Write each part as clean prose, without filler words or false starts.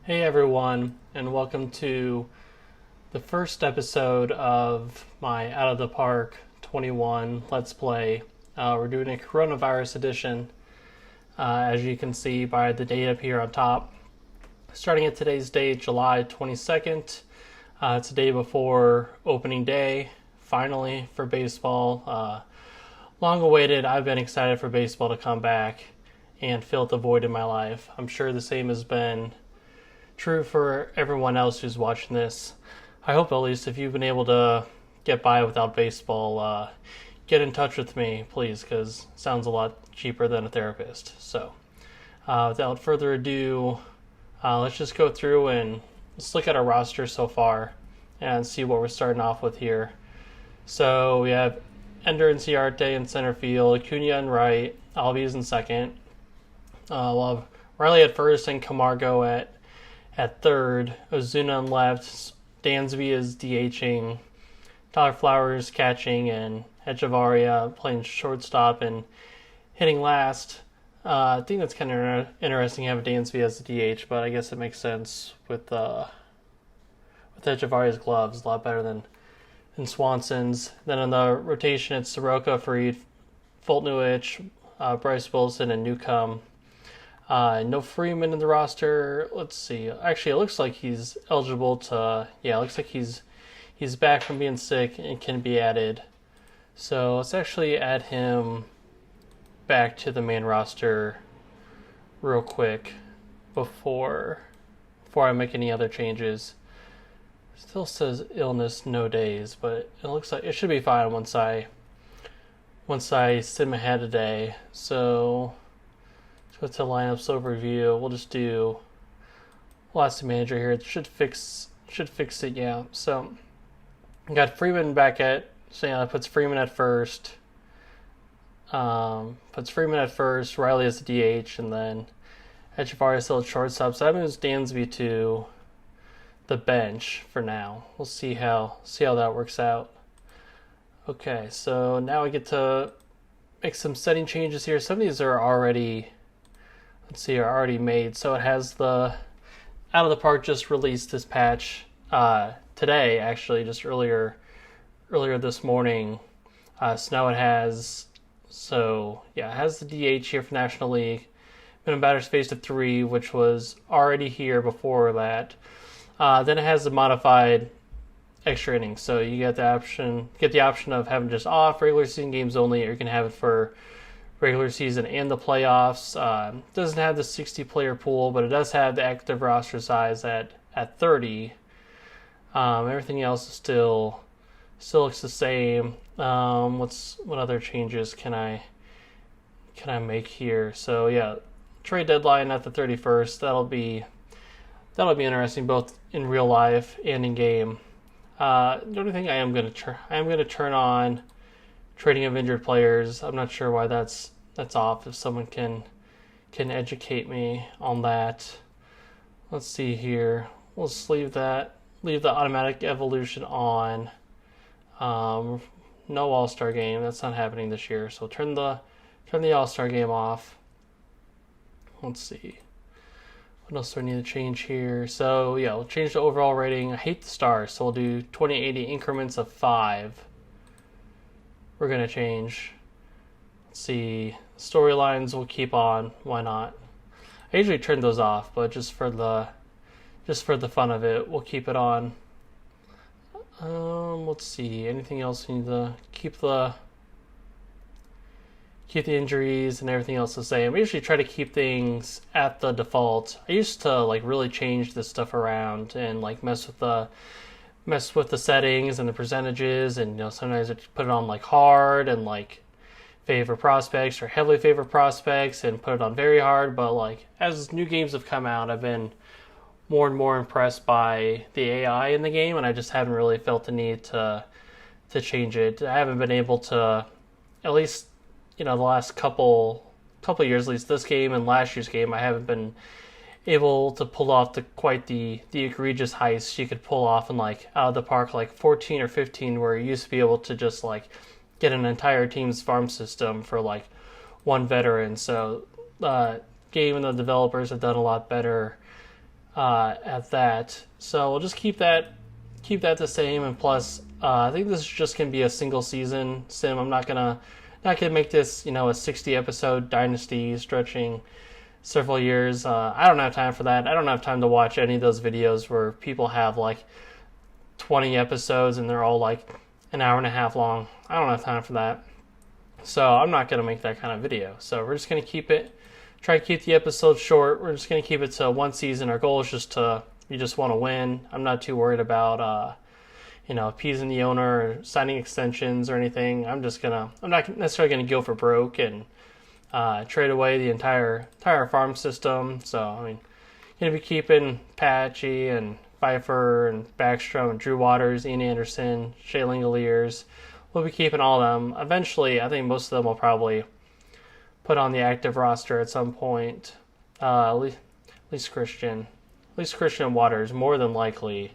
Hey everyone, and welcome to the first episode of my Out of the Park 21 Let's Play. We're doing a coronavirus edition, as you can see by the date up here on top. Starting at today's date, July 22nd. It's the day before opening day, finally, for baseball. Long awaited. I've been excited for baseball to come back and fill the void in my life. I'm sure the same has been true for everyone else who's watching this. I hope at least if you've been able to get by without baseball, get in touch with me, please, because it sounds a lot cheaper than a therapist. So, without further ado, let's just go through and let's look at our roster so far and see what we're starting off with here. So we have Ender and Ciarte in center field, Acuna in right, Albies in second. We'll have Riley at first and Camargo at third, Ozuna on left, Dansby is DHing, Tyler Flowers catching, and Echevarria playing shortstop and hitting last. I think that's kind of interesting to have Dansby as the DH, but I guess it makes sense with Echevarria's gloves, a lot better than Swanson's. Then in the rotation, it's Soroka, Fried, Foltynewicz, Bryce Wilson, and Newcomb. No Freeman in the roster. Let's see. Actually, it looks like he's eligible to. Yeah, it looks like he's back from being sick and can be added. So let's actually add him back to the main roster real quick before I make any other changes. Still says illness, no days, but it looks like it should be fine once I sim ahead today. So let's go to lineups overview. We'll just do last manager here. It should fix it, yeah. So I got Freeman back at, so yeah, that puts Freeman at first. Riley as the DH, and then Echevarria still at shortstop. So that moves Dansby to the bench for now. We'll see how that works out. Okay, so now we get to make some setting changes here. Some of these are already made. So it has the Out of the Park just released this patch today, actually, just earlier this morning. So now it has the DH here for National League. Minimum batters faced of 3, which was already here before that. Then it has the modified extra innings. So you get the option of having just off regular season games only, or you can have it for regular season and the playoffs. Doesn't have the 60-player pool, but it does have the active roster size at 30. Everything else is still looks the same. What other changes can I make here? So yeah, trade deadline at the 31st. That'll be interesting both in real life and in game. The only thing I am going to turn on trading of injured players. I'm not sure why that's off. If someone can educate me on that. Let's see here. We'll just leave the automatic evolution on. No All-Star game. That's not happening this year. So turn the All-Star game off. Let's see. What else do I need to change here? So yeah, we'll change the overall rating. I hate the stars, so we'll do 20/80 increments of 5. We're going to change. Let's see. Storylines we'll keep on. Why not? I usually turn those off, but just for the fun of it, we'll keep it on. Let's see. Anything else? We need to keep the injuries and everything else the same. I usually try to keep things at the default. I used to really change this stuff around and mess with the settings and the percentages, and sometimes I put it on hard and favor prospects or heavily favor prospects and put it on very hard. But as new games have come out, I've been more and more impressed by the AI in the game, and I just haven't really felt the need to change it. I haven't been able to, at least the last couple years, at least this game and last year's game, I haven't been able to pull off the egregious heists you could pull off in Out of the Park 14 or 15, where you used to be able to just get an entire team's farm system for one veteran. So game and the developers have done a lot better at that. So we'll just keep that the same. And plus, I think this is just gonna be a single season sim. I'm not gonna make this a 60 episode dynasty stretching several years. I don't have time for that. I don't have time to watch any of those videos where people have like 20 episodes and they're all like an hour and a half long. I don't have time for that. So I'm not going to make that kind of video. So we're just going to try to keep the episodes short. We're just going to keep it to one season. Our goal is you just want to win. I'm not too worried about, appeasing the owner or signing extensions or anything. I'm not necessarily going to go for broke and trade away the entire farm system. So, going to be keeping Patchy and Pfeiffer and Backstrom and Drew Waters, Ian Anderson, Shea Langoliers. We'll be keeping all of them. Eventually, I think most of them will probably put on the active roster at some point. At least Christian and Waters, more than likely.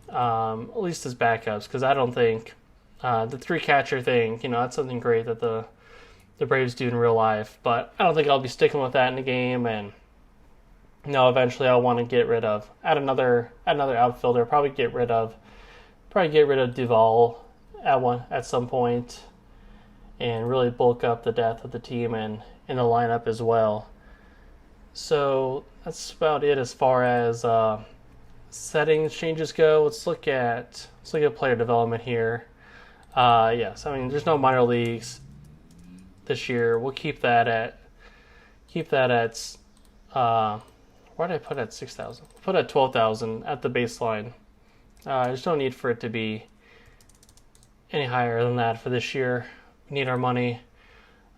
At least as backups, because I don't think the three catcher thing, that's something great that the Braves do in real life, but I don't think I'll be sticking with that in the game. And eventually I'll want to add another outfielder. Probably get rid of Duvall at some point, and really bulk up the depth of the team and in the lineup as well. So that's about it as far as settings changes go. Let's look at player development here. Yes, there's no minor leagues this year. We'll keep that at where did I put at 6,000? Put at 12,000 at the baseline. There's no need for it to be any higher than that for this year. We need our money.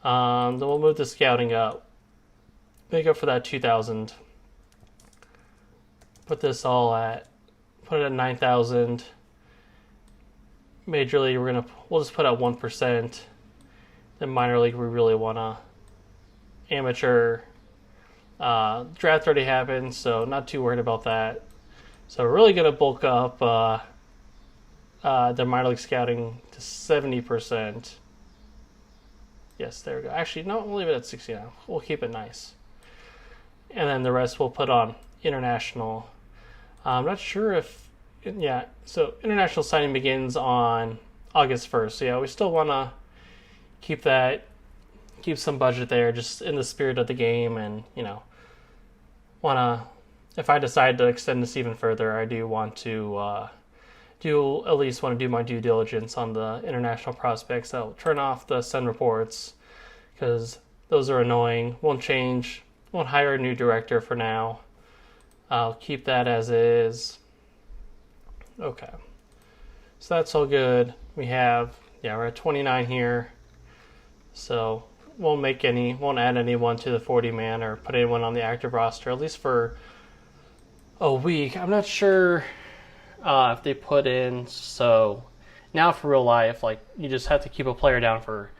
Then we'll move the scouting up. Make up for that 2,000. Put it at 9,000. Major League, we'll just put at 1%. Then minor league, we really want amateur. Draft already happened, so not too worried about that. So we're really gonna bulk up the minor league scouting to 70%. Yes, there we go. Actually, no, we'll leave it at 60 now. We'll keep it nice. And then the rest we'll put on international. I'm not sure if, so international signing begins on August 1st. So we still want to keep some budget there just in the spirit of the game. And, if I decide to extend this even further, I do want to at least do my due diligence on the international prospects. I'll turn off the send reports because those are annoying. Won't hire a new director for now. I'll keep that as is. Okay. So that's all good. We're at 29 here. So won't add anyone to the 40-man or put anyone on the active roster, at least for a week. I'm not sure if they put in, so now for real life, you just have to keep a player down for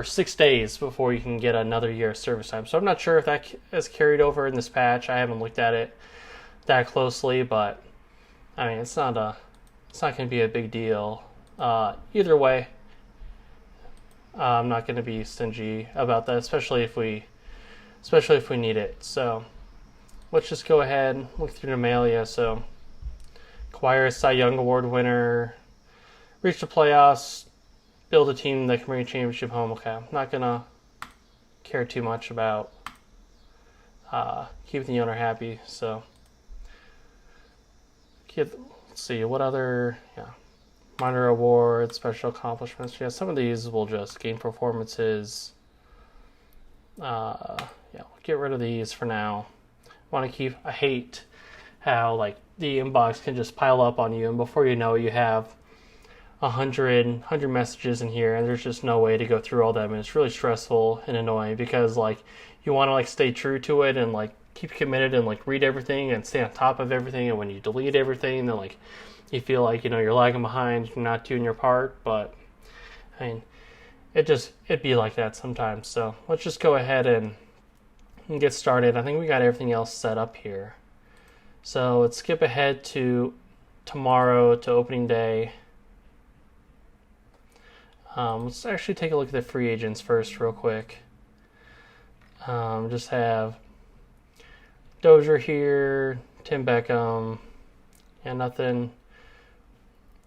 6 days before you can get another year of service time. So I'm not sure if that is carried over in this patch. I haven't looked at it that closely, but it's not going to be a big deal. Either way, I'm not going to be stingy about that, especially if we need it. So let's just go ahead and look through the mail. So acquire a Cy Young Award winner, reach the playoffs, build a team that can bring a championship home. Okay, I'm not going to care too much about keeping the owner happy. So let's see, what other minor awards, special accomplishments. Some of these will just gain performances. We'll get rid of these for now. I hate how the inbox can just pile up on you, and before you know it, you have 100 messages in here, and there's just no way to go through all them, and it's really stressful and annoying because you want to stay true to it and keep committed and read everything and stay on top of everything, and when you delete everything, then you feel you're lagging behind, you're not doing your part. But it'd be like that sometimes. So let's just go ahead and get started. I think we got everything else set up here. So let's skip ahead to tomorrow, to opening day. Let's actually take a look at the free agents first real quick. Just have Dozier here, Tim Beckham, and nothing.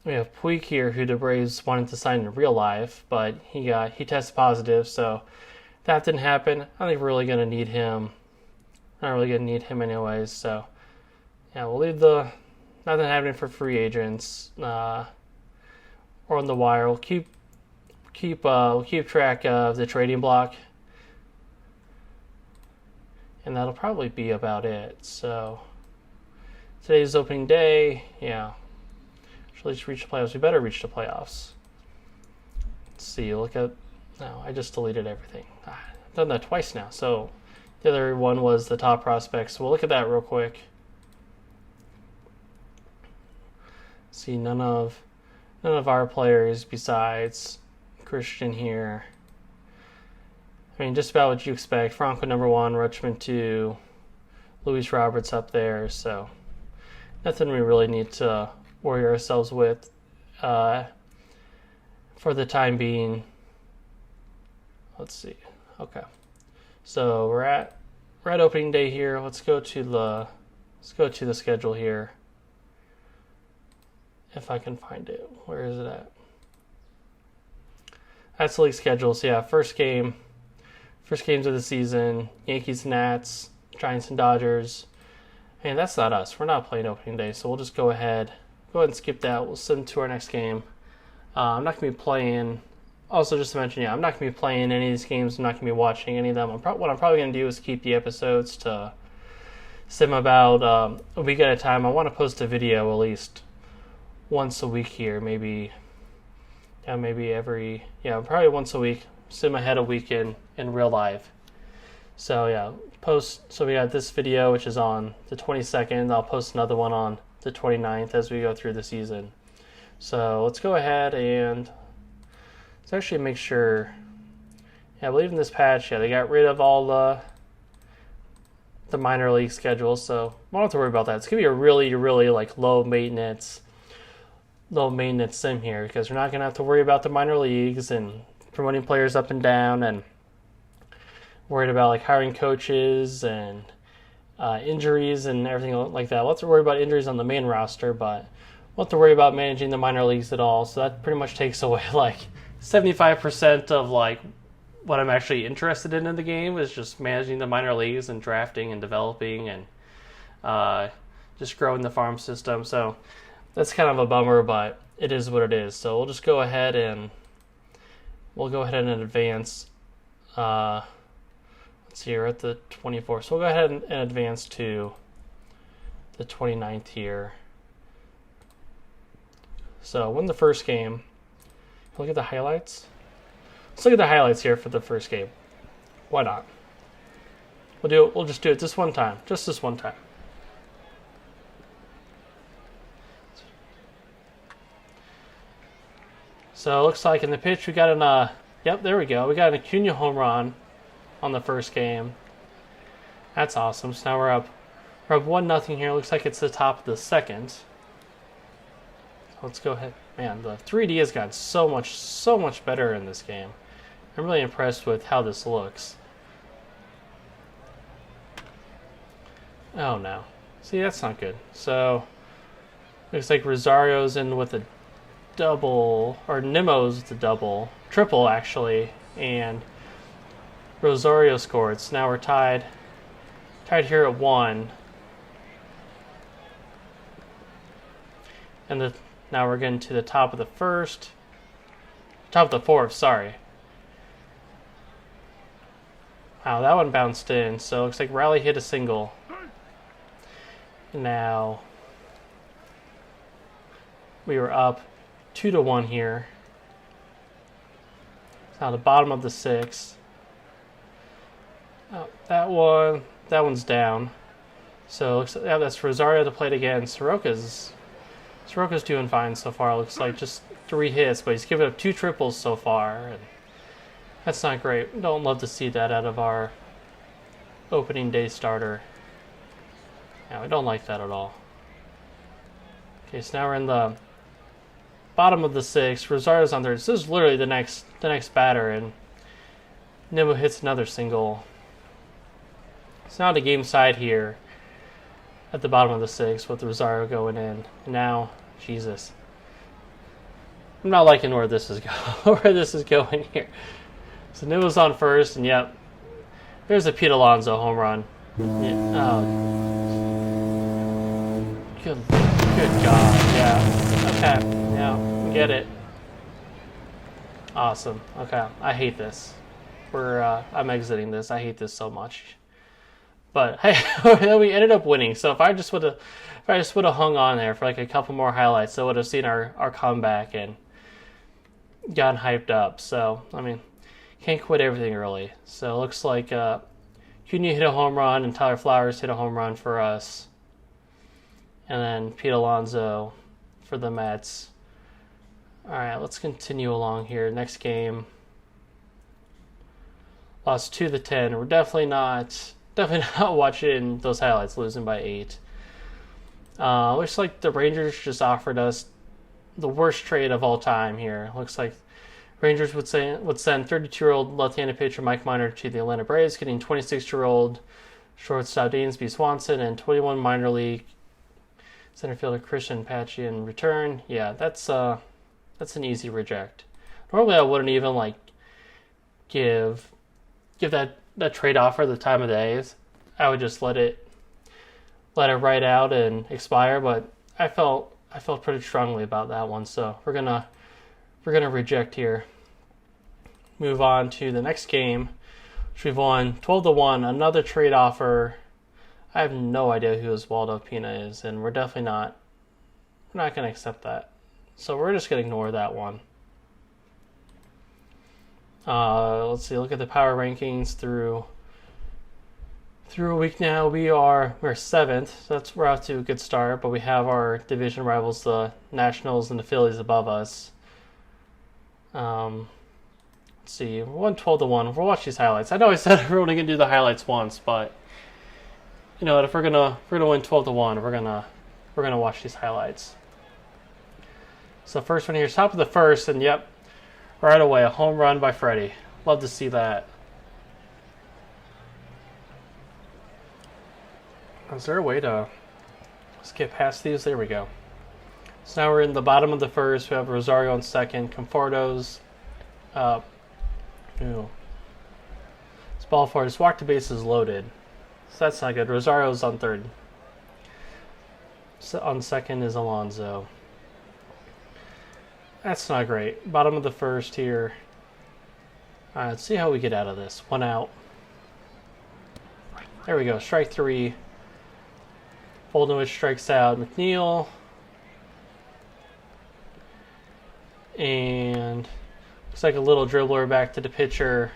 We have Puig here, who the Braves wanted to sign in real life, but he tested positive, so that didn't happen. I think we're really gonna need him. Not really gonna need him anyways. So yeah, we'll leave the nothing happening for free agents or on the wire. We'll keep track of the trading block, and that'll probably be about it. So today's opening day. Yeah, should at least reach the playoffs. We better reach the playoffs. Let's see. Look at. No, I just deleted everything. I've done that twice now. So the other one was the top prospects. So we'll look at that real quick. See, none of our players besides Christian here. I mean, just about what you expect. Franco number 1, Rutschman 2, Luis Roberts up there. So nothing we really need to worry ourselves with for the time being. Let's see. Okay, so we're at opening day here. Let's go to the schedule here. If I can find it, where is it at? That's the league schedule. So yeah, first games of the season: Yankees, Nats, Giants, and Dodgers. And that's not us. We're not playing opening day, so we'll just go ahead and skip that. We'll send to our next game. I'm not gonna be playing. Also, just to mention, yeah, I'm not going to be playing any of these games. I'm not going to be watching any of them. What I'm probably going to do is keep the episodes to sim about a week at a time. I want to post a video at least once a week here. Maybe probably once a week. Sim ahead a week in real life. So, yeah, post. So we got this video, which is on the 22nd. I'll post another one on the 29th as we go through the season. So let's go ahead and let's actually make sure. Yeah, I believe in this patch, they got rid of all the minor league schedules, so we don't have to worry about that. It's gonna be a really, really like low maintenance sim here, because we're not gonna have to worry about the minor leagues and promoting players up and down, and worried about like hiring coaches and injuries and everything like that. We'll have to worry about injuries on the main roster, but we'll have to worry about managing the minor leagues at all. So that pretty much takes away like 75% of like what I'm actually interested in the game is just managing the minor leagues and drafting and developing and just growing the farm system. So that's kind of a bummer, but it is what it is. So we'll just go ahead and advance. Let's see, we're at the 24th. So we'll go ahead and advance to the 29th here. So win the first game. Look at the highlights. Let's look at the highlights here for the first game. Why not? We'll just do it this one time. Just this one time. So it looks like in the pitch we got an yep, there we go. We got an Acuna home run on the first game. That's awesome. So now we're up 1-0 here. Looks like it's the top of the second. Let's go ahead. Man, the 3D has gotten so much better in this game. I'm really impressed with how this looks. Oh no. See, that's not good. So, looks like Rosario's in with a double, or Nimmo's with a double. Triple, actually. And Rosario scored. So now we're tied here at 1. And now we're getting to the top of the fourth, sorry. Wow, that one bounced in. So it looks like Raleigh hit a single. Now we were up 2-1 here. Now the bottom of the 6th. Oh, that one's down. So it looks like that's Rosario to play it again. Soroka's doing fine so far. Looks like just 3 hits, but he's given up 2 triples so far, and that's not great. We don't love to see that out of our opening day starter. Yeah, we don't like that at all. Okay, so now we're in the bottom of the 6th. Rosario's on there. This is literally the next batter, and Nimmo hits another single. So now the game side here. at the bottom of the sixth with Rosario going in. And now, Jesus. I'm not liking where this is going here. So New was on first, and yep, there's a Pete Alonso home run. Yeah, oh, good God, yeah. Okay, yeah, we get it. Awesome. Okay, I hate this. I'm exiting this. I hate this so much. But hey, we ended up winning. So if I just would have hung on there for like a couple more highlights, I would have seen our comeback and gotten hyped up. So I mean, can't quit everything early. So it looks like Cunha hit a home run and Tyler Flowers hit a home run for us, and then Pete Alonso for the Mets. All right, let's continue along here. Next game, lost 2-10. We're definitely not watching those highlights, losing by 8. Looks like the Rangers just offered us the worst trade of all time here. Looks like Rangers would send 32-year-old left-handed pitcher Mike Minor to the Atlanta Braves, getting 26-year-old shortstop Dansby Swanson and 21 minor league center fielder Christian Pache in return. Yeah, that's an easy reject. Normally, I wouldn't even give that trade offer the time of day. I would just let it ride out and expire. But I felt pretty strongly about that one, so we're gonna reject here. Move on to the next game, which we've won 12-1. Another trade offer. I have no idea who Oswaldo Pina is, and we're definitely not gonna accept that. So we're just gonna ignore that one. Let's see. Look at the power rankings through a week now. We're 7th. So we're off to a good start. But we have our division rivals, the Nationals and the Phillies, above us. Let's see. We won 12-1. We'll watch these highlights. I know I said we're only gonna do the highlights once, but you know what? If we're gonna win 12-1, we're gonna watch these highlights. So first one here, top of the first, and yep, right away, a home run by Freddie. Love to see that. Is there a way to skip past these? There we go. So now we're in the bottom of the first. We have Rosario in second. Conforto's up. Ooh. It's ball four. Just walk to bases loaded. So that's not good. Rosario's on third. So on second is Alonso. That's not great. Bottom of the first here. All right, let's see how we get out of this. 1 out. There we go. Strike 3. Boldenwich strikes out McNeil. And looks like a little dribbler back to the pitcher.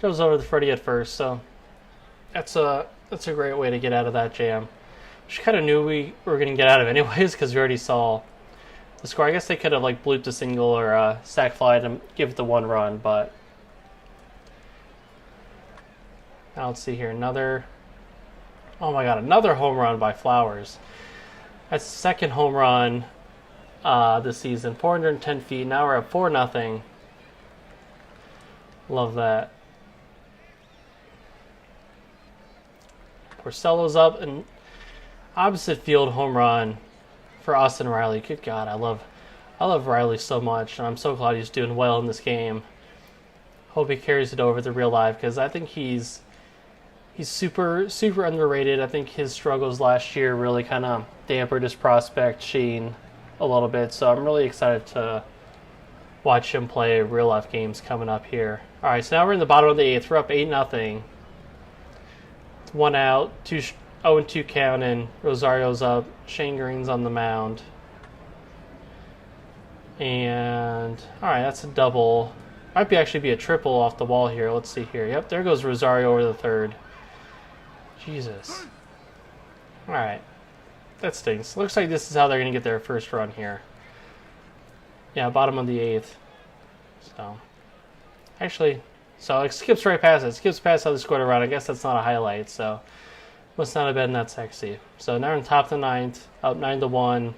Goes over to Freddie at first. So that's a great way to get out of that jam. Which kind of knew we were going to get out of anyways because we already saw the score. I guess they could have blooped a single or a sac fly to give it the 1 run, but now let's see here. Oh my God, another home run by Flowers. That's the second home run this season. 410 feet. Now we're at 4-0. Love that. Porcello's up, and opposite field home run for Austin Riley. Good God, I love Riley so much, and I'm so glad he's doing well in this game. Hope he carries it over to real life because I think he's super underrated. I think his struggles last year really kind of dampened his prospect sheen a little bit. So I'm really excited to watch him play real life games coming up here. All right, so now we're in the bottom of the 8th. We're up 8-0. 1 out, 0-2 count, and Rosario's up. Shane Green's on the mound. And, all right, that's a double. Might actually be a triple off the wall here. Let's see here. Yep, there goes Rosario over the third. Jesus. All right. That stinks. Looks like this is how they're going to get their first run here. Yeah, bottom of the 8th. So, actually, so it skips right past it. It skips past how they scored a run. I guess that's not a highlight, so must not have been that sexy. So now we're in top of the 9th, up 9-1.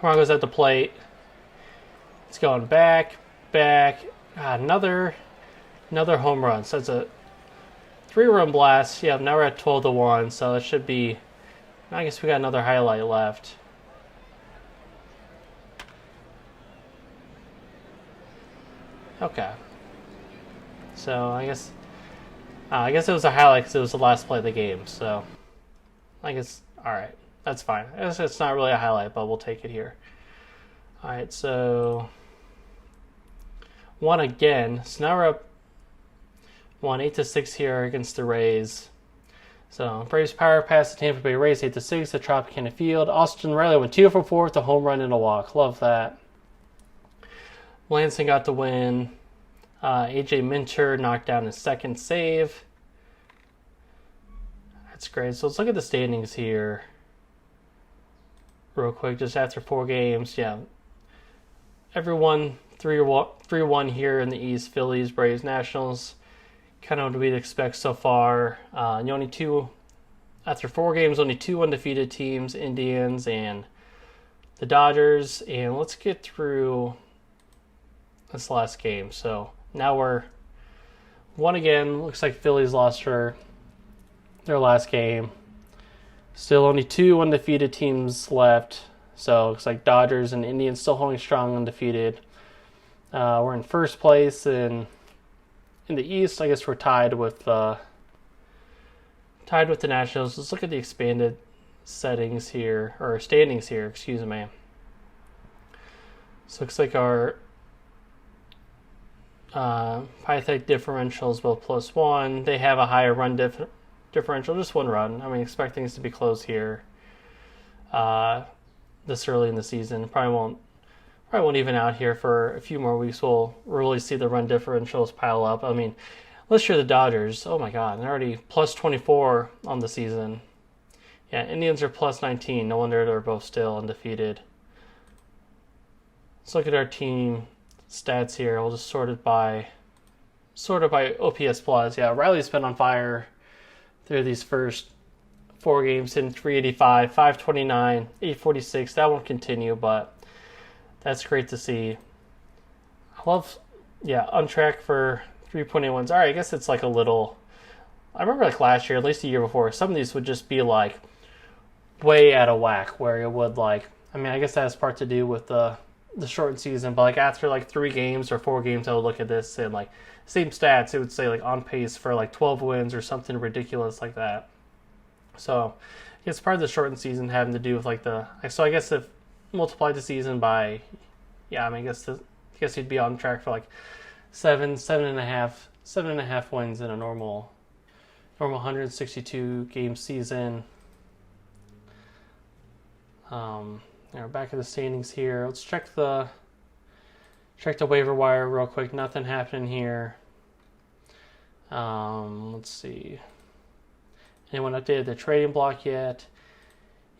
Come on, goes at the plate. It's going back. God, another home run. So 3-run blast. Yeah, now we're at 12-1, so it should be. I guess we got another highlight left. Okay. So I guess it was a highlight because it was the last play of the game. So I guess all right, that's fine. I guess it's not really a highlight, but we'll take it here. All right, so 1 again. So now we're up 8-6 here against the Rays. So Braves power pass to Tampa Bay Rays 8-6 at Tropicana Field. Austin Riley went 2 for 4 with a home run and a walk. Love that. Lansing got the win. AJ Minter knocked down his second save. That's great. So let's look at the standings here real quick, just after 4 games. Yeah, everyone 3-1 here in the East. Phillies, Braves, Nationals. Kind of what we'd expect so far. After 4 games, only 2 undefeated teams, Indians and the Dodgers. And let's get through this last game. So now we're 1 again. Looks like Phillies lost their last game. Still only 2 undefeated teams left. So it looks like Dodgers and Indians still holding strong undefeated. We're in first place in the East. I guess we're tied with the Nationals. Let's look at the expanded standings here. Excuse me. So it looks like our Python differential is both +1. They have a higher run differential, just 1 run. I mean, expect things to be close here this early in the season. Probably won't even out here for a few more weeks. We'll really see the run differentials pile up. I mean, let's share the Dodgers. Oh my God, they're already +24 on the season. Yeah, Indians are +19. No wonder they're both still undefeated. Let's look at our team stats here. We'll just sort it by OPS plus. Yeah, Riley's been on fire through these first 4 games, in 385, 529, 846. That won't continue, but that's great to see. On track for 3.8 wins. All right, I guess it's like a little. I remember like last year, at least the year before, some of these would just be like way out of whack, where it would like. I mean, I guess that has part to do with the shortened season, but like after like 3 games or 4 games, I would look at this and like same stats, it would say like on pace for like 12 wins or something ridiculous like that. So it's part of the shortened season having to do with like so I guess if multiply the season by, I guess you'd be on track for like 7.5 wins in a normal 162 game season. Back of the standings here. Let's check the waiver wire real quick. Nothing happening here. Let's see. Anyone updated the trading block yet?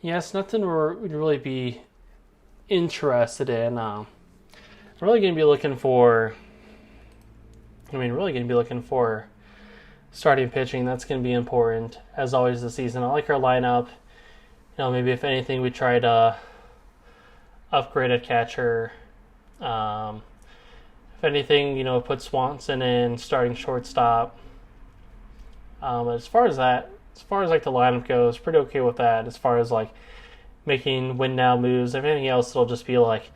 Yes, nothing we'd really be interested in. I'm really going to be looking for starting pitching. That's going to be important, as always, this season. I like our lineup. Maybe if anything, we try to upgrade at catcher. If anything, put Swanson in starting shortstop. As far as like the lineup goes, pretty okay with that. As far as like making win now moves, if anything else, it'll just be like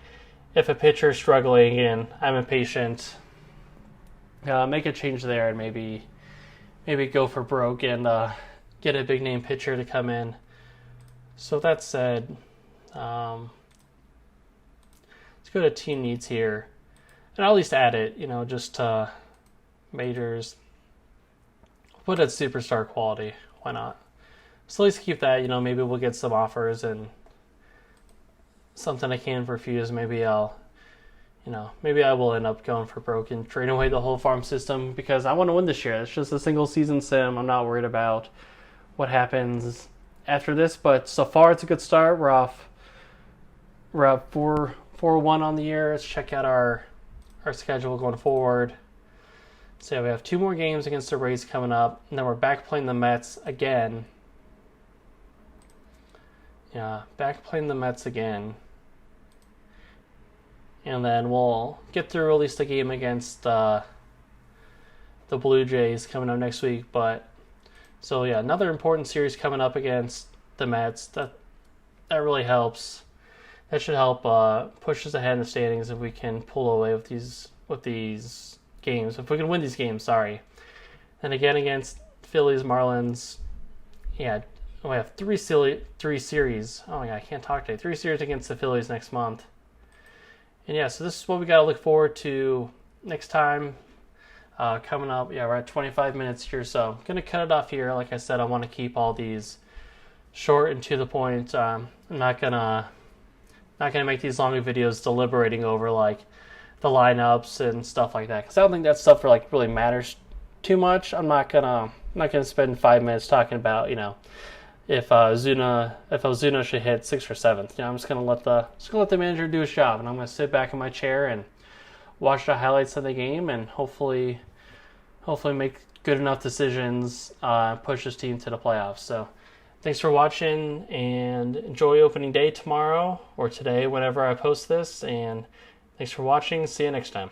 if a pitcher's struggling and I'm impatient, make a change there and maybe go for broke and get a big name pitcher to come in. So that said, let's go to team needs here, and I'll at least add it, just majors. Put it at superstar quality. Why not? So at least keep that. Maybe we'll get some offers and something I can refuse. Maybe I will end up going for broke and trading away the whole farm system because I want to win this year. It's just a single season sim. I'm not worried about what happens after this, but so far it's a good start. We're up 4-1 on the year. Let's check out our schedule going forward. So we have 2 more games against the Rays coming up, and then we're back playing the Mets again. Back playing the Mets again. And then we'll get through at least a game against the Blue Jays coming up next week, but So yeah, another important series coming up against the Mets. That really helps. That should help push us ahead in the standings if we can pull away with these games. If we can win these games, sorry. And again against Phillies, Marlins. Yeah, we have three series. Oh my god, I can't talk today. 3 series against the Phillies next month. And yeah, so this is what we got to look forward to next time. Coming up, yeah, we're at 25 minutes here, so I'm going to cut it off here. Like I said, I want to keep all these short and to the point. I'm not gonna make these longer videos deliberating over like the lineups and stuff like that, because I don't think that stuff really matters too much. I'm not gonna spend 5 minutes talking about if Ozuna should hit 6th or 7th. I'm just gonna let the manager do his job, and I'm gonna sit back in my chair and watch the highlights of the game, and hopefully make good enough decisions, push this team to the playoffs. So thanks for watching, and enjoy opening day tomorrow or today, whenever I post this. And thanks for watching. See you next time.